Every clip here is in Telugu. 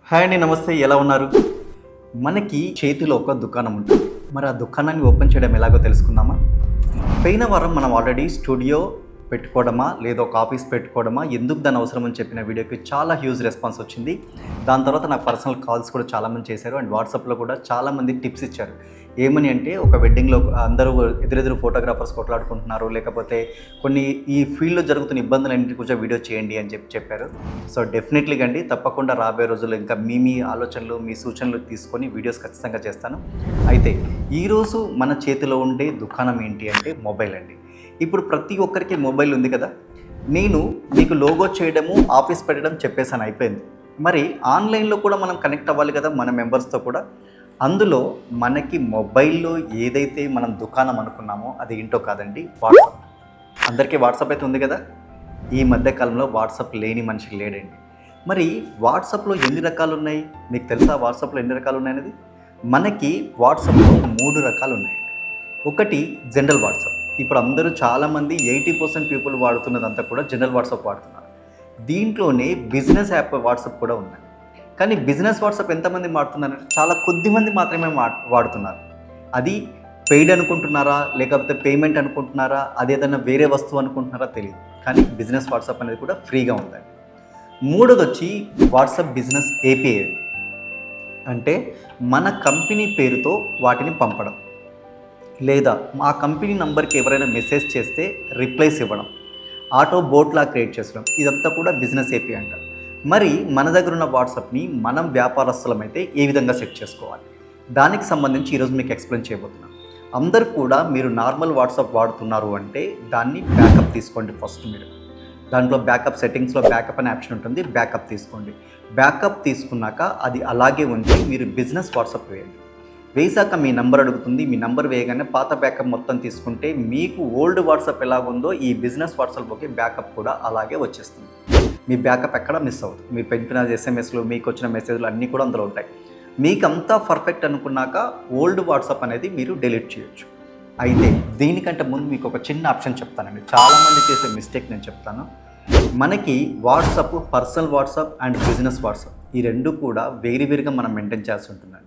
హాయ్ అండి, నమస్తే. ఎలా ఉన్నారు? మనకి చేతిలో ఒక దుకాణం ఉంటుంది. మరి ఆ దుకాణాన్ని ఓపెన్ చేయడం ఎలాగో తెలుసుకుందామా? పోయిన వారం మనం ఆల్రెడీ స్టూడియో పెట్టుకోవడమా లేదా ఒక ఆఫీస్ పెట్టుకోవడమా, ఎందుకు దాని అవసరం అని చెప్పిన వీడియోకి చాలా హ్యూజ్ రెస్పాన్స్ వచ్చింది. దాని తర్వాత నాకు పర్సనల్ కాల్స్ కూడా చాలామంది చేశారు అండ్ వాట్సాప్లో కూడా చాలామంది టిప్స్ ఇచ్చారు. ఏమని అంటే, ఒక వెడ్డింగ్లో అందరూ ఎదురెదురు ఫోటోగ్రాఫర్స్ కొట్లాడుకుంటున్నారు, లేకపోతే కొన్ని ఈ ఫీల్డ్లో జరుగుతున్న ఇబ్బందులన్నింటి కొంచెం వీడియో చేయండి అని చెప్పారు. సో డెఫినెట్లీగా అండి, తప్పకుండా రాబోయే రోజుల్లో ఇంకా మీ ఆలోచనలు, మీ సూచనలు తీసుకొని వీడియోస్ ఖచ్చితంగా చేస్తాను. అయితే ఈరోజు మన చేతిలో ఉండే దుకాణం ఏంటి అంటే మొబైల్ అండి. ఇప్పుడు ప్రతి ఒక్కరికి మొబైల్ ఉంది కదా. నేను మీకు లోగో చేయడము, ఆఫీస్ పెట్టడం చెప్పేసాను, అయిపోయింది. మరి ఆన్లైన్లో కూడా మనం కనెక్ట్ అవ్వాలి కదా మన మెంబర్స్తో కూడా. అందులో మనకి మొబైల్లో ఏదైతే మనం దుకాణం అనుకున్నామో అది ఏంటో కాదండి, వాట్సాప్. అందరికీ వాట్సాప్ అయితే ఉంది కదా. ఈ మధ్యకాలంలో వాట్సాప్ లేని మనిషి లేడండి. మరి వాట్సాప్లో ఎన్ని రకాలు ఉన్నాయి మీకు తెలుసా? వాట్సాప్లో ఎన్ని రకాలు ఉన్నాయనేది. మనకి వాట్సాప్లో 3 రకాలు ఉన్నాయండి. ఒకటి జనరల్ వాట్సాప్. ఇప్పుడు అందరూ చాలామంది 80% పీపుల్ వాడుతున్నదంతా కూడా జనరల్ వాట్సాప్ వాడుతున్నారు. దీంట్లోనే బిజినెస్ యాప్ వాట్సాప్ కూడా ఉన్నాయి. కానీ బిజినెస్ వాట్సాప్ ఎంతమంది వాడుతున్నారంటే చాలా కొద్ది మంది మాత్రమే వాడుతున్నారు. అది పెయిడ్ అనుకుంటున్నారా, లేకపోతే పేమెంట్ అనుకుంటున్నారా, అదేదన్నా వేరే వస్తువు అనుకుంటున్నారా తెలియదు. కానీ బిజినెస్ వాట్సాప్ అనేది కూడా ఫ్రీగా ఉందండి. మూడోది వచ్చి వాట్సాప్ బిజినెస్ ఏపీఐ. అంటే మన కంపెనీ పేరుతో వాటిని పంపడం, లేదా మా కంపెనీ నంబర్కి ఎవరైనా మెసేజ్ చేస్తే రిప్లైస్ ఇవ్వడం, ఆటో బోట్లా క్రియేట్ చేసడం, ఇదంతా కూడా బిజినెస్ ఏపీ అంటారు. మరి మన దగ్గర ఉన్న వాట్సాప్ని మనం వ్యాపారస్తులమైతే ఏ విధంగా సెట్ చేసుకోవాలి, దానికి సంబంధించి ఈరోజు మీకు ఎక్స్ప్లెయిన్ చేయబోతున్నాను. అందరూ కూడా మీరు నార్మల్ వాట్సాప్ వాడుతున్నారు అంటే దాన్ని బ్యాకప్ తీసుకోండి. ఫస్ట్ మీరు దాంట్లో బ్యాకప్ సెట్టింగ్స్లో బ్యాకప్ అనే ఆప్షన్ ఉంటుంది, బ్యాకప్ తీసుకోండి. బ్యాకప్ తీసుకున్నాక అది అలాగే ఉంచి మీరు బిజినెస్ వాట్సాప్ వేయండి. వేసాక మీ నంబర్ అడుగుతుంది. మీ నంబర్ వేయగానే పాత బ్యాకప్ మొత్తం తీసుకుంటే మీకు ఓల్డ్ వాట్సాప్ ఎలాగుందో ఈ బిజినెస్ వాట్సాప్కి బ్యాకప్ కూడా అలాగే వచ్చేస్తుంది. మీ బ్యాకప్ ఎక్కడ మిస్ అవుతుంది. మీరు పెంచిన ఎస్ఎంఎస్లు, మీకు వచ్చిన మెసేజ్లు అన్నీ కూడా అందులో ఉంటాయి. మీకు అంతా పర్ఫెక్ట్ అనుకున్నాక ఓల్డ్ వాట్సాప్ అనేది మీరు డిలీట్ చేయొచ్చు. అయితే దీనికంటే ముందు మీకు ఒక చిన్న ఆప్షన్ చెప్తానండి. చాలామంది చేసే మిస్టేక్ నేను చెప్తాను. మనకి WhatsApp, personal WhatsApp and business WhatsApp, ఈ రెండు కూడా వేరువేరుగా మనం మెయింటైన్ చేయాల్సి ఉంటుందండి.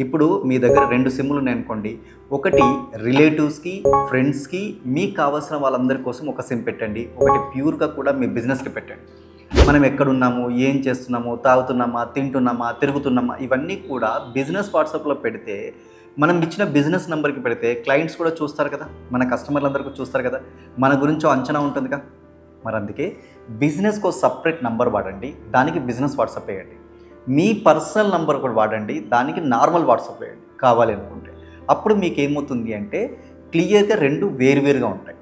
ఇప్పుడు మీ దగ్గర 2 సిమ్లు ఉన్నాయనుకోండి. ఒకటి రిలేటివ్స్కి, ఫ్రెండ్స్కి, మీకు కావాల్సిన వాళ్ళందరి కోసం ఒక సిమ్ పెట్టండి. ఒకటి ప్యూర్గా కూడా మీ బిజినెస్కి పెట్టండి. మనం ఎక్కడున్నాము, ఏం చేస్తున్నాము, తాగుతున్నామా, తింటున్నామా, తిరుగుతున్నామా, ఇవన్నీ కూడా బిజినెస్ వాట్సాప్లో పెడితే, మనం ఇచ్చిన బిజినెస్ నెంబర్కి పెడితే క్లయింట్స్ కూడా చూస్తారు కదా, మన కస్టమర్లందరికీ చూస్తారు కదా, మన గురించి అంచనా ఉంటుందిగా. మరి అందుకే బిజినెస్కో సపరేట్ నంబర్ వాడండి, దానికి బిజినెస్ వాట్సాప్ వేయండి. మీ పర్సనల్ నంబర్ కూడా వాడండి, దానికి నార్మల్ వాట్సాప్ వేయండి కావాలి అనుకుంటే. అప్పుడు మీకు ఏమవుతుంది అంటే క్లియర్గా 2 వేరువేరుగా ఉంటాయి,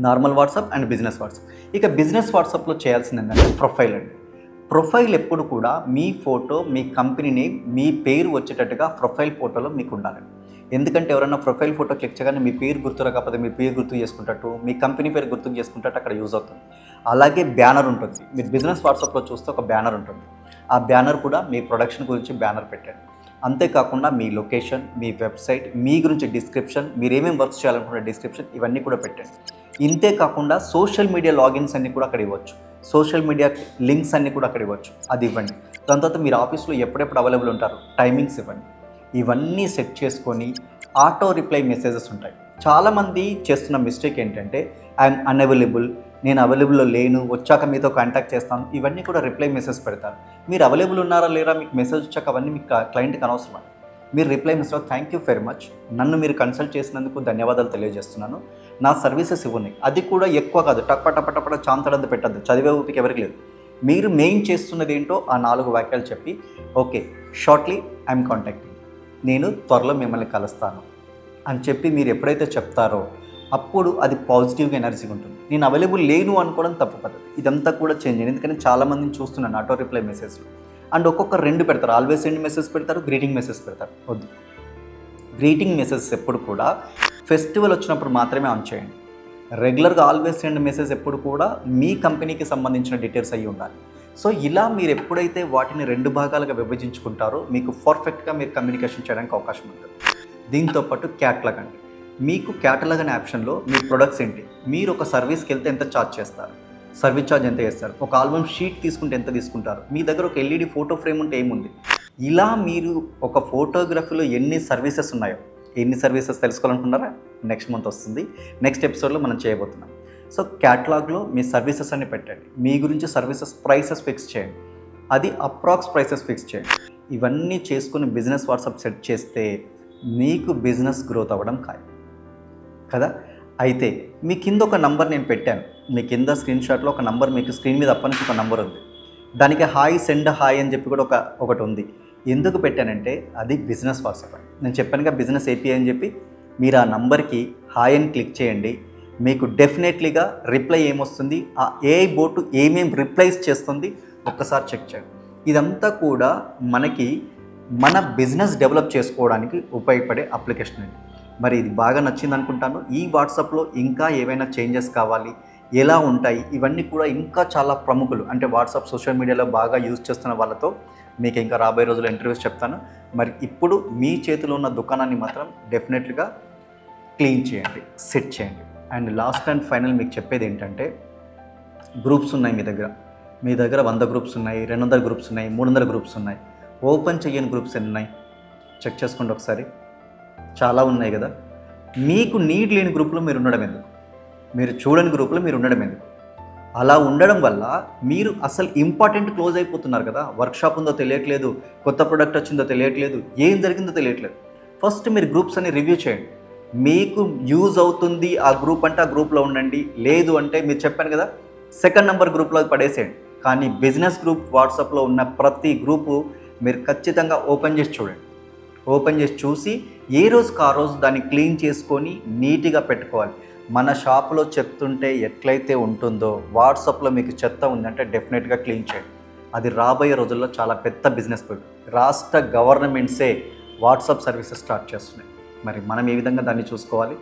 normal WhatsApp and business WhatsApp. ఇక బిజినెస్ వాట్సాప్లో చేయాల్సింది ఏంటంటే ప్రొఫైల్ అండి. ప్రొఫైల్ ఎప్పుడు కూడా మీ ఫోటో, మీ కంపెనీ నేమ్, మీ పేరు వచ్చేటట్టుగా ప్రొఫైల్ ఫోటోలో మీకు ఉండాలి. ఎందుకంటే ఎవరైనా ప్రొఫైల్ ఫోటో క్లిక్ చేయగానే మీ పేరు గుర్తు రాకపోతే మీ పేరు గుర్తు చేసుకుంటట్టు, మీ కంపెనీ పేరు గుర్తు చేసుకుంటట్టు అక్కడ యూజ్ అవుతుంది. అలాగే బ్యానర్ ఉంటుంది. మీరు బిజినెస్ వాట్సాప్లో చూస్తే ఒక బ్యానర్ ఉంటుంది. ఆ బ్యానర్ కూడా మీ ప్రొడక్షన్ గురించి బ్యానర్ పెట్టండి. అంతేకాకుండా మీ లొకేషన్, మీ వెబ్సైట్, మీ గురించి డిస్క్రిప్షన్, మీరు ఏమేమి వర్క్స్ చేయాలనుకున్న డిస్క్రిప్షన్, ఇవన్నీ కూడా పెట్టండి. ఇంతే కాకుండా సోషల్ మీడియా లాగిన్స్ అన్నీ కూడా అక్కడ ఇవ్వచ్చు. సోషల్ మీడియా లింక్స్ అన్నీ కూడా అక్కడ ఇవ్వచ్చు, అది ఇవ్వండి. దాని తర్వాత మీరు ఆఫీస్లో ఎప్పుడెప్పుడు అవైలబుల్ ఉంటారు, టైమింగ్స్ ఇవ్వండి. ఇవన్నీ సెట్ చేసుకొని ఆటో రిప్లై మెసేజెస్ ఉంటాయి. చాలామంది చేస్తున్న మిస్టేక్ ఏంటంటే, ఐఎమ్ అన్అవైలబుల్, నేను అవైలబుల్లో లేను, వచ్చాక మీతో కాంటాక్ట్ చేస్తాను, ఇవన్నీ కూడా రిప్లై మెసేజ్ పెడతారు. మీరు అవైలబుల్ ఉన్నారా లేరా మీకు మెసేజ్ వచ్చాక అవన్నీ మీకు క్లయింట్కి అనవసరం. మీరు reply message thank you very much, నన్ను మీరు కన్సల్ట్ చేసినందుకు ధన్యవాదాలు తెలియజేస్తున్నాను, నా సర్వీసెస్ ఇవ్వండి. అది కూడా ఎక్కువ కాదు, టప్ప చాంతడంత పెట్టద్దు, చదివే ఊపిక ఎవరికి లేదు. మీరు మెయిన్ చేస్తున్నది ఏంటో ఆ 4 వాక్యాలు చెప్పి, ఓకే షార్ట్లీ ఐఎమ్ కాంటాక్టింగ్, నేను త్వరలో మిమ్మల్ని కలుస్తాను అని చెప్పి మీరు ఎప్పుడైతే చెప్తారో అప్పుడు అది పాజిటివ్గా ఎనర్జీగా ఉంటుంది. నేను అవైలబుల్ లేను అనుకోవడం తప్పు పద్ధతి. ఇదంతా కూడా చేంజ్ అయ్యింది. ఎందుకంటే చాలామందిని చూస్తున్నాను ఆటో రిప్లై మెసేజ్లు అండ్ ఒక్కొక్క 2 పెడతారు. ఆల్వేస్ సెండ్ మెసేజ్ పెడతారు, గ్రీటింగ్ మెసేజ్ పెడతారు. వద్దు, గ్రీటింగ్ మెసేజెస్ ఎప్పుడు కూడా ఫెస్టివల్ వచ్చినప్పుడు మాత్రమే ఆన్ చేయండి. రెగ్యులర్గా ఆల్వేస్ సెండ్ మెసేజ్ ఎప్పుడు కూడా మీ కంపెనీకి సంబంధించిన డీటెయిల్స్ అయ్యి ఉండాలి. సో ఇలా మీరు ఎప్పుడైతే వాటిని 2 భాగాలుగా విభజించుకుంటారో మీకు పర్ఫెక్ట్గా మీరు కమ్యూనికేషన్ చేయడానికి అవకాశం ఉంటుంది. దీంతోపాటు క్యాటలాగ్ అండి. మీకు క్యాటలాగ్ అనే ఆప్షన్లో మీ ప్రొడక్ట్స్ ఏంటి, మీరు ఒక సర్వీస్కి వెళ్తే ఎంత ఛార్జ్ చేస్తారు, సర్వీస్ ఛార్జ్ ఎంత చేస్తారు, ఒక ఆల్బమ్ షీట్ తీసుకుంటే ఎంత తీసుకుంటారు, మీ దగ్గర ఒక ఎల్ఈడి ఫోటో ఫ్రేమ్ ఉంటే ఏముంది, ఇలా మీరు ఒక ఫోటోగ్రఫీలో ఎన్ని సర్వీసెస్ ఉన్నాయో, ఎన్ని సర్వీసెస్ తెలుసుకోవాలనుకున్నారా, నెక్స్ట్ మంత్ వస్తుంది, నెక్స్ట్ ఎపిసోడ్లో మనం చేయబోతున్నాం. సో క్యాటలాగ్లో మీ సర్వీసెస్ అన్ని పెట్టండి, మీ గురించి సర్వీసెస్ ప్రైసెస్ ఫిక్స్ చేయండి, అది అప్రాక్స్ ప్రైసెస్ ఫిక్స్ చేయండి. ఇవన్నీ చేసుకుని బిజినెస్ వాట్సాప్ సెట్ చేస్తే మీకు బిజినెస్ గ్రోత్ అవ్వడం ఖాయం కదా. అయితే మీ కింద ఒక నంబర్ నేను పెట్టాను, మీ కింద స్క్రీన్ షాట్లో ఒక నంబర్, మీకు స్క్రీన్ మీద అప్పటి నుంచి ఒక నంబర్ ఉంది, దానికి హాయ్ సెండ్ హాయ్ అని చెప్పి కూడా ఒకటి ఉంది. ఎందుకు పెట్టానంటే అది బిజినెస్ వాట్సాప్ అని నేను చెప్పానుగా, బిజినెస్ ఏపీఐ అని చెప్పి. మీరు ఆ నంబర్కి హాయ్ అని క్లిక్ చేయండి, మీకు డెఫినెట్లీగా రిప్లై ఏమొస్తుంది, ఆ ఏఐ బోటు ఏమేమి రిప్లైస్ చేస్తుంది ఒక్కసారి చెక్ చేయండి. ఇదంతా కూడా మనకి మన బిజినెస్ డెవలప్ చేసుకోవడానికి ఉపయోగపడే అప్లికేషన్ అండి. మరి ఇది బాగా నచ్చింది అనుకుంటాను. ఈ వాట్సాప్లో ఇంకా ఏవైనా చేంజెస్ కావాలి, ఎలా ఉంటాయి, ఇవన్నీ కూడా ఇంకా చాలా ప్రముఖులు అంటే వాట్సాప్ సోషల్ మీడియాలో బాగా యూజ్ చేస్తున్న వాళ్ళతో మీకు ఇంకా రాబోయే రోజుల్లో ఇంటర్వ్యూస్ చెప్తాను. మరి ఇప్పుడు మీ చేతిలో ఉన్న దుకాణాన్ని మాత్రం డెఫినెట్గా క్లీన్ చేయండి, సెట్ చేయండి. అండ్ లాస్ట్ అండ్ ఫైనల్ మీకు చెప్పేది ఏంటంటే, గ్రూప్స్ ఉన్నాయి మీ దగ్గర 100 గ్రూప్స్ ఉన్నాయి, 200 గ్రూప్స్ ఉన్నాయి, 300 గ్రూప్స్ ఉన్నాయి. ఓపెన్ చేయని గ్రూప్స్ ఎన్ని ఉన్నాయి చెక్ చేసుకోండి ఒకసారి. చాలా ఉన్నాయి కదా. మీకు నీడ్ లేని గ్రూప్లో మీరు ఉండడం ఎందుకు, మీరు చూడని గ్రూప్లో మీరు ఉండడం ఎందుకు? అలా ఉండడం వల్ల మీరు అసలు ఇంపార్టెంట్ క్లోజ్ అయిపోతున్నారు కదా. వర్క్షాప్ ఉందో తెలియట్లేదు, కొత్త ప్రోడక్ట్ వచ్చిందో తెలియట్లేదు, ఏం జరిగిందో తెలియట్లేదు. ఫస్ట్ మీరు గ్రూప్స్ అని రివ్యూ చేయండి, మీకు యూజ్ అవుతుంది ఆ గ్రూప్ అంటే ఆ గ్రూప్లో ఉండండి, లేదు అంటే మీరు చెప్పాను కదా సెకండ్ నెంబర్ గ్రూప్లో పడేసేయండి. కానీ బిజినెస్ గ్రూప్ వాట్సాప్లో ఉన్న ప్రతి గ్రూపు మీరు ఖచ్చితంగా ఓపెన్ చేసి చూడండి. ఓపెన్ చేసి చూసి ఏ రోజుకి ఆ రోజు దాన్ని క్లీన్ చేసుకొని నీట్గా పెట్టుకోవాలి. మన షాప్లో చెప్తుంటే ఎట్లయితే ఉంటుందో వాట్సాప్లో మీకు చెత్త ఉందంటే డెఫినెట్గా క్లీన్ చేయండి. అది రాబోయే రోజుల్లో చాలా పెద్ద బిజినెస్ పెట్టి రాష్ట్ర గవర్నమెంట్సే వాట్సాప్ సర్వీసెస్ స్టార్ట్ చేస్తున్నాయి. మరి మనం ఏ విధంగా దాన్ని చూసుకోవాలి?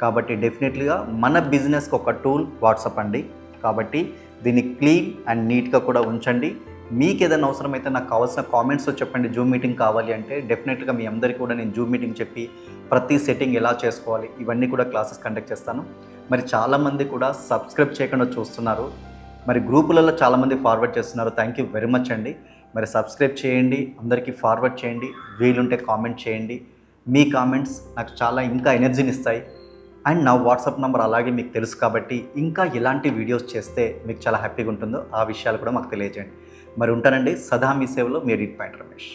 కాబట్టి డెఫినెట్లీగా మన బిజినెస్కి ఒక టూల్ వాట్సాప్ అండి. కాబట్టి దీన్ని క్లీన్ అండ్ నీట్గా కూడా ఉంచండి. మీకు ఏదైనా అవసరమైతే నాకు కావాల్సిన కామెంట్స్లో చెప్పండి. జూమ్ మీటింగ్ కావాలి అంటే డెఫినెట్గా మీ అందరికీ కూడా నేను జూమ్ మీటింగ్ చెప్పి ప్రతి సెట్టింగ్ ఎలా చేసుకోవాలి ఇవన్నీ కూడా క్లాసెస్ కండక్ట్ చేస్తాను. మరి చాలామంది కూడా సబ్స్క్రైబ్ చేయకుండా చూస్తున్నారు, మరి గ్రూపులలో చాలామంది ఫార్వర్డ్ చేస్తున్నారు. థ్యాంక్ యూ వెరీ మచ్ అండి. మరి సబ్స్క్రైబ్ చేయండి, అందరికీ ఫార్వర్డ్ చేయండి, వీలుంటే కామెంట్ చేయండి. మీ కామెంట్స్ నాకు చాలా ఇంకా ఎనర్జీని ఇస్తాయి. అండ్ నా వాట్సాప్ నెంబర్ అలాగే మీకు తెలుసు కాబట్టి ఇంకా ఎలాంటి వీడియోస్ చేస్తే మీకు చాలా హ్యాపీగా ఉంటుందో ఆ విషయాలు కూడా మాకు తెలియజేయండి. మరి ఉంటానండి, సదా మీ సేవలో మీ ఎడిట్ పాయింట్ రమేష్.